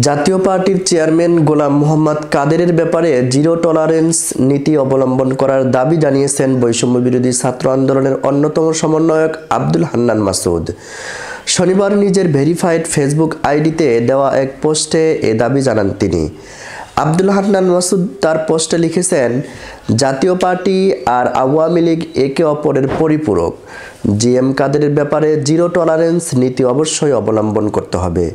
জাতীয় পার্টির চেয়ারম্যান গোলাম মোহাম্মদ কাদেরের ব্যাপারে জিরো টলারেন্স নীতি অবলম্বন করার দাবি জানিয়েছেন বৈষম্য বিরোধী ছাত্র আন্দোলনের অন্যতম সমন্বয়ক আব্দুল হান্নান মাসুদ। শনিবার নিজের ভেরিফাইড ফেসবুক আইডিতে দেওয়া এক পোস্টে এ দাবি জানান তিনি। আব্দুল হান্নান মাসুদ তার পোস্টে লিখেছেন, জাতীয় পার্টি আর আওয়ামী লীগ একে অপরের পরিপূরক। জিএম কাদেরের ব্যাপারে জিরো টলারেন্স নীতি অবশ্যই অবলম্বন করতে হবে।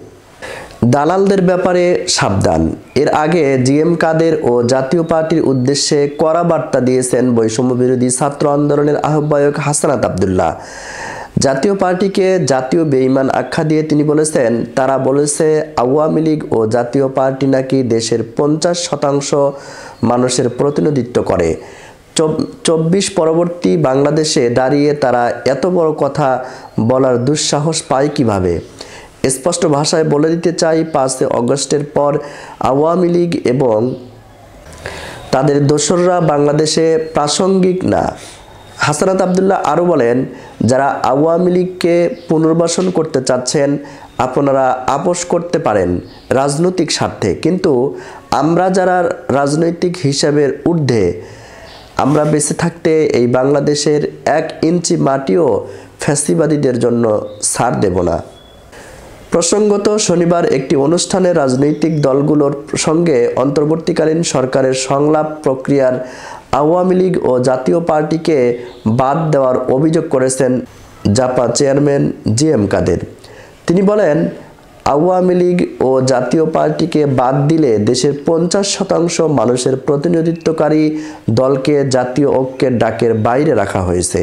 দালালদের ব্যাপারে সাবধান। এর আগে জিএম কাদের ও জাতীয় পার্টির উদ্দেশ্যে কড়া বার্তা দিয়েছেন বৈষম্য বিরোধী ছাত্র আন্দোলনের আহ্বায়ক হাসনাত আব্দুল্লাহ। জাতীয় পার্টিকে জাতীয় বেঈমান আখ্যা দিয়ে তিনি বলেছেন, তারা বলেছে আওয়ামী লীগ ও জাতীয় পার্টি নাকি দেশের 50% মানুষের প্রতিনিধিত্ব করে। 24 পরবর্তী বাংলাদেশে দাঁড়িয়ে তারা এত বড় কথা বলার দুঃসাহস পায় কিভাবে? স্পষ্ট ভাষায় বলে দিতে চাই, 5 আগস্টের পর আওয়ামী লীগ এবং তাদের দোসররা বাংলাদেশে প্রাসঙ্গিক না। হাসনাত আব্দুল্লাহ আরও বলেন, যারা আওয়ামী লীগকে পুনর্বাসন করতে চাচ্ছেন আপনারা আপোষ করতে পারেন রাজনৈতিক স্বার্থে, কিন্তু আমরা যারা রাজনৈতিক হিসাবের ঊর্ধ্বে, আমরা বেঁচে থাকতে এই বাংলাদেশের 1 ইঞ্চি মাটিও ফ্যাসিবাদীদের জন্য ছাড় দেব না। প্রসঙ্গত, শনিবার একটি অনুষ্ঠানে রাজনৈতিক দলগুলোর সঙ্গে অন্তর্বর্তীকালীন সরকারের সংলাপ প্রক্রিয়ার আওয়ামী লীগ ও জাতীয় পার্টিকে বাদ দেওয়ার অভিযোগ করেছেন জাপা চেয়ারম্যান জিএম কাদের। তিনি বলেন, আওয়ামী লীগ ও জাতীয় পার্টিকে বাদ দিলে দেশের 50% মানুষের প্রতিনিধিত্বকারী দলকে জাতীয় ঐক্যের ডাকের বাইরে রাখা হয়েছে।